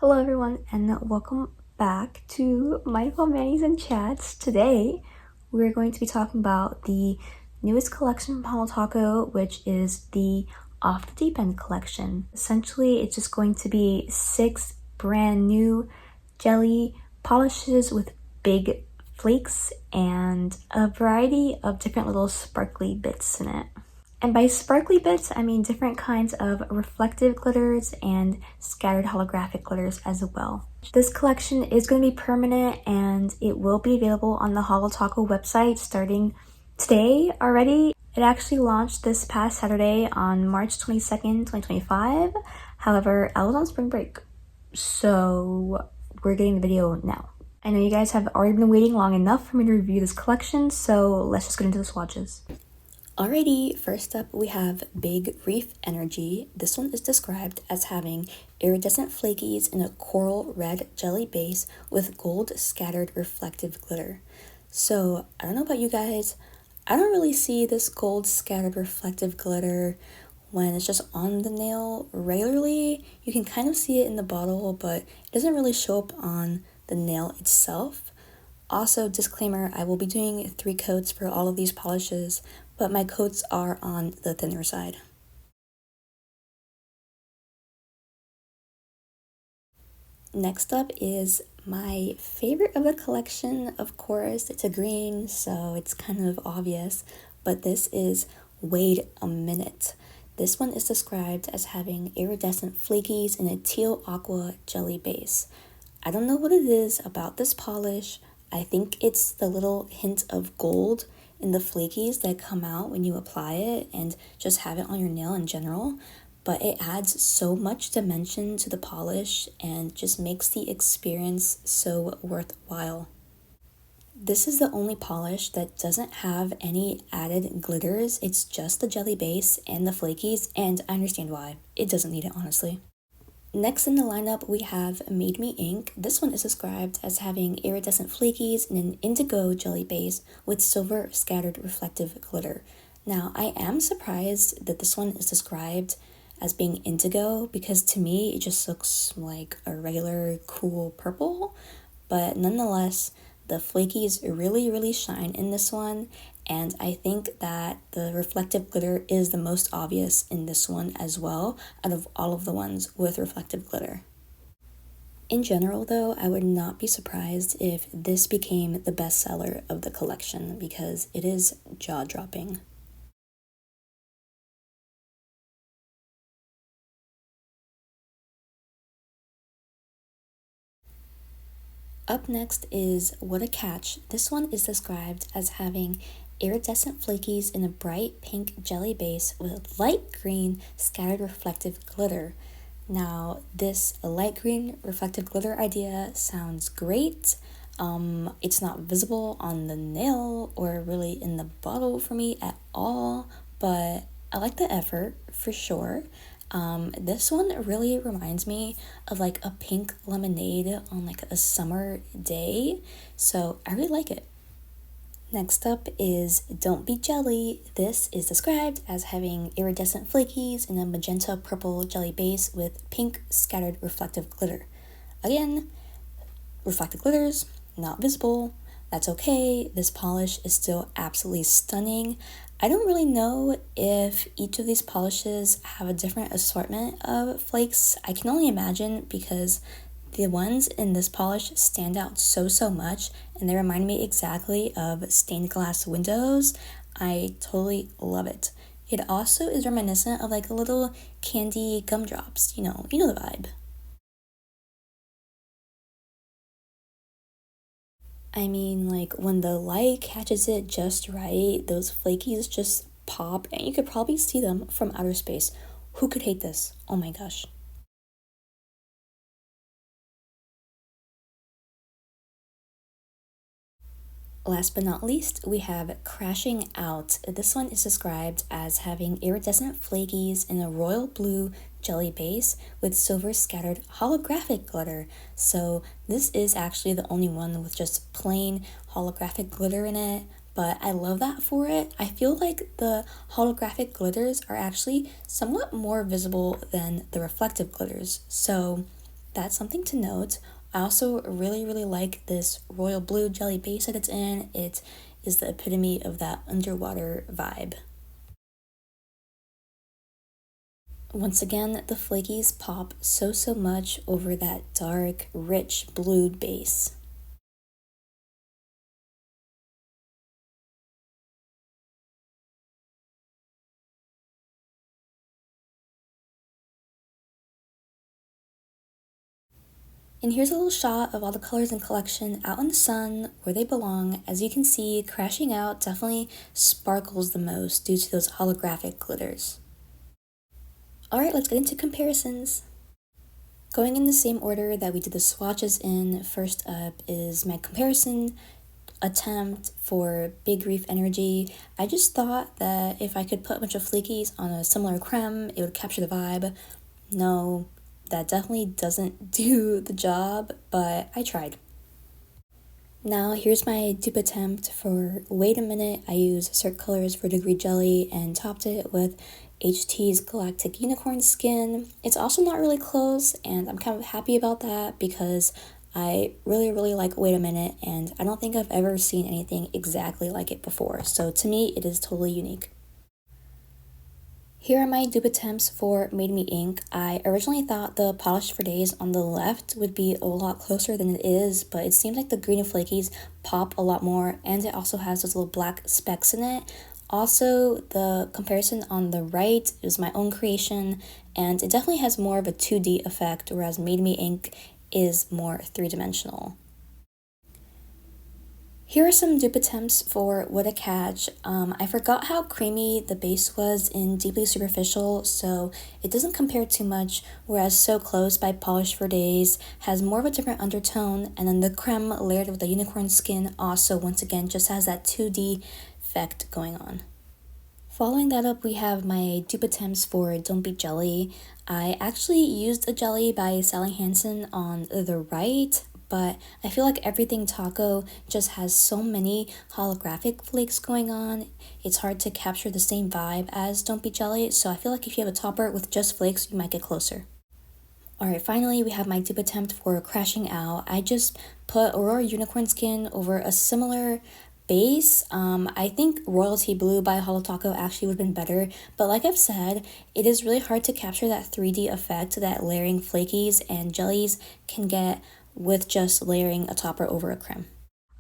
Hello everyone and welcome back to Mindful Manis and Chats. Today we're going to be talking about the newest collection from Holo Taco, which is the Off the Deep End collection. Essentially it's just going to be 6 brand new jelly polishes with big flakes and a variety of different little sparkly bits in it. And by sparkly bits, I mean different kinds of reflective glitters and scattered holographic glitters as well. This collection is going to be permanent and it will be available on the Holo Taco website starting today already. It actually launched this past Saturday on March 22nd, 2025. However, I was on spring break, so we're getting the video now. I know you guys have already been waiting long enough for me to review this collection, so let's just get into the swatches. Alrighty, first up we have Big Reef Energy. This one is described as having iridescent flakies in a coral red jelly base with gold scattered reflective glitter. So, I don't know about you guys, I don't really see this gold scattered reflective glitter when it's just on the nail regularly. You can kind of see it in the bottle, but it doesn't really show up on the nail itself. Also, disclaimer, I will be doing 3 coats for all of these polishes, but my coats are on the thinner side. Next up is my favorite of the collection. Of course, it's a green, so it's kind of obvious, but this is Wait a Minute. This one is described as having iridescent flakies in a teal aqua jelly base. I don't know what it is about this polish. I think it's the little hint of gold in the flakies that come out when you apply it and just have it on your nail in general, but it adds so much dimension to the polish and just makes the experience so worthwhile. This is the only polish that doesn't have any added glitters. It's just the jelly base and the flakies, and I understand why. It doesn't need it, honestly. Next in the lineup, we have Made Me Ink. This one is described as having iridescent flakies in an indigo jelly base with silver scattered reflective glitter. Now, I am surprised that this one is described as being indigo because to me, it just looks like a regular cool purple, but nonetheless, the flakies really shine in this one, and I think that the reflective glitter is the most obvious in this one as well, out of all of the ones with reflective glitter. In general though, I would not be surprised if this became the bestseller of the collection because it is jaw-dropping. Up next is What a Catch. This one is described as having iridescent flakies in a bright pink jelly base with light green scattered reflective glitter. Now, this light green reflective glitter idea sounds great. It's not visible on the nail or really in the bottle for me at all, but I like the effort for sure. This one really reminds me of like a pink lemonade on like a summer day, so I really like it. Next up is Don't Be Jelly. This is described as having iridescent flakies in a magenta purple jelly base with pink scattered reflective glitter. Again, reflective glitters, not visible. That's okay. This polish is still absolutely stunning. I don't really know if each of these polishes have a different assortment of flakes. I can only imagine because the ones in this polish stand out so much and they remind me exactly of stained glass windows. I totally love it. It also is reminiscent of like a little candy gumdrops, you know the vibe. I mean, like when the light catches it just right, those flakies just pop and you could probably see them from outer space. Who could hate this? Oh my gosh. Last but not least, we have Crashing Out. This one is described as having iridescent flakies in a royal blue jelly base with silver scattered holographic glitter. So this is actually the only one with just plain holographic glitter in it, but I love that for it. I feel like the holographic glitters are actually somewhat more visible than the reflective glitters. So that's something to note. I also really like this royal blue jelly base that it's in. It is the epitome of that underwater vibe. Once again, the flakies pop so much over that dark, rich blue base. And here's a little shot of all the colors in collection out in the sun where they belong. As you can see, crashing out definitely sparkles the most due to those holographic glitters. Alright, let's get into comparisons. Going in the same order that we did the swatches in, first up is my comparison attempt for Big Reef Energy. I just thought that if I could put a bunch of flakies on a similar creme, it would capture the vibe. No, that definitely doesn't do the job, but I tried. Now here's my dupe attempt for Wait a Minute. I used Cert Colors for Degree Jelly and topped it with HT's Galactic Unicorn Skin. It's also not really close, and I'm kind of happy about that because I really like Wait a Minute, and I don't think I've ever seen anything exactly like it before, so to me it is totally unique. Here are my dupe attempts for Made Me Ink. I originally thought the Polish for Days on the left would be a lot closer than it is, but it seems like the green and flakies pop a lot more, and it also has those little black specks in it. Also, the comparison on the right is my own creation, and it definitely has more of a 2D effect, whereas Made Me Ink is more three-dimensional. Here are some dupe attempts for What a Catch. I forgot how creamy the base was in Deeply Superficial, so it doesn't compare too much, whereas So Close by Polish for Days has more of a different undertone, and then the creme layered with the unicorn skin also, once again, just has that 2D effect going on. Following that up, we have my dupe attempts for Don't Be Jelly. I actually used a jelly by Sally Hansen on the right, but I feel like Everything Taco just has so many holographic flakes going on. It's hard to capture the same vibe as Don't Be Jelly, so I feel like if you have a topper with just flakes, you might get closer. Alright, finally we have my dupe attempt for Crashing Out. I just put Aurora Unicorn Skin over a similar base. I think Royalty Blue by Holo Taco actually would have been better, but like I've said, it is really hard to capture that 3D effect that layering flakies and jellies can get with just layering a topper over a creme.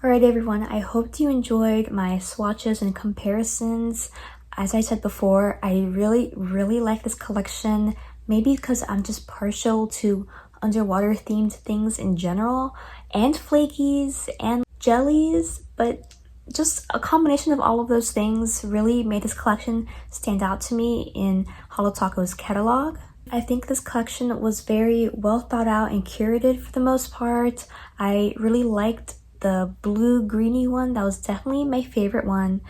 Alright everyone, I hope you enjoyed my swatches and comparisons. As I said before, I really like this collection, maybe because I'm just partial to underwater themed things in general, and flakies and jellies, but just a combination of all of those things really made this collection stand out to me in Holo Taco's catalog. I think this collection was very well thought out and curated for the most part. I really liked the blue-greeny one. That was definitely my favorite one.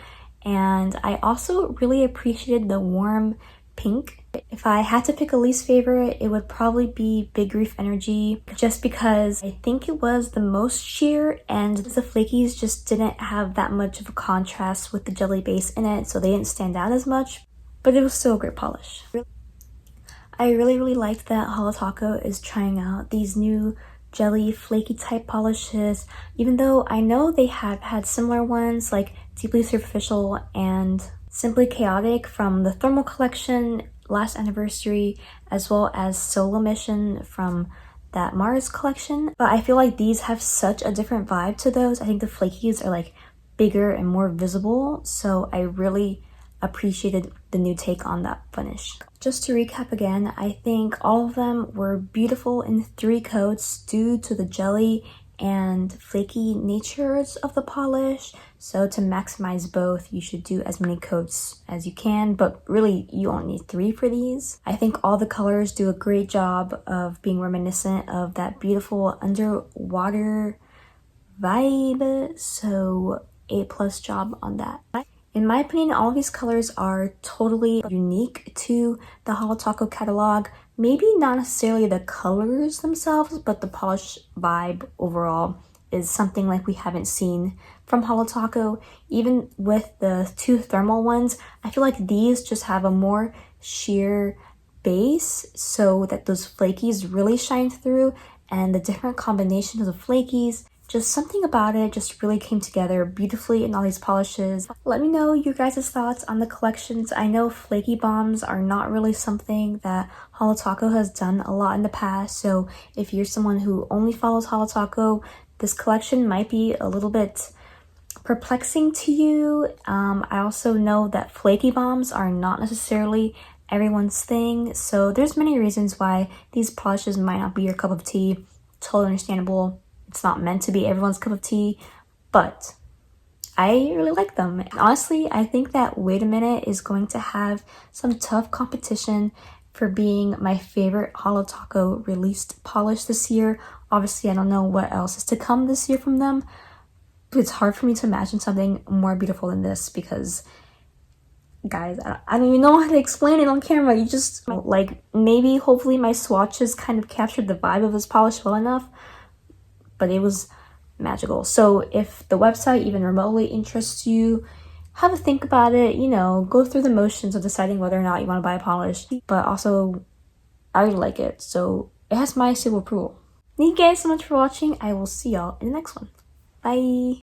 And I also really appreciated the warm pink. If I had to pick a least favorite, it would probably be Big Reef Energy, just because I think it was the most sheer and the flakies just didn't have that much of a contrast with the jelly base in it, so they didn't stand out as much, but it was still a great polish. I really liked that Holo Taco is trying out these new jelly flaky type polishes, even though I know they have had similar ones like Deeply Superficial and Simply Chaotic from the Thermal collection last anniversary, as well as Solo Mission from that Mars collection. But I feel like these have such a different vibe to those. I think the flakies are like bigger and more visible, so I really appreciated the new take on that finish. Just to recap again, I think all of them were beautiful in 3 coats due to the jelly and flaky natures of the polish. So to maximize both, you should do as many coats as you can, but really you only need 3 for these. I think all the colors do a great job of being reminiscent of that beautiful underwater vibe, so A+ job on that. In my opinion, all of these colors are totally unique to the Holo Taco catalog. Maybe not necessarily the colors themselves, but the polish vibe overall is something like we haven't seen from Holo Taco. Even with the 2 thermal ones, I feel like these just have a more sheer base so that those flakies really shine through, and the different combinations of flakies. Just something about it just really came together beautifully in all these polishes. Let me know your guys' thoughts on the collections. I know flaky bombs are not really something that Holo Taco has done a lot in the past, so if you're someone who only follows Holo Taco, this collection might be a little bit perplexing to you. I also know that flaky bombs are not necessarily everyone's thing, so there's many reasons why these polishes might not be your cup of tea. Totally understandable. It's not meant to be everyone's cup of tea, but I really like them. And honestly, I think that Wait a Minute is going to have some tough competition for being my favorite Holo Taco released polish this year. Obviously, I don't know what else is to come this year from them, but it's hard for me to imagine something more beautiful than this because, guys, I don't even know how to explain it on camera. You just, like, maybe hopefully my swatches kind of captured the vibe of this polish well enough, but it was magical. So if the website even remotely interests you, have a think about it, you know, go through the motions of deciding whether or not you want to buy a polish. But also, I really like it, so it has my seal of approval. Thank you guys so much for watching. I will see y'all in the next one. Bye!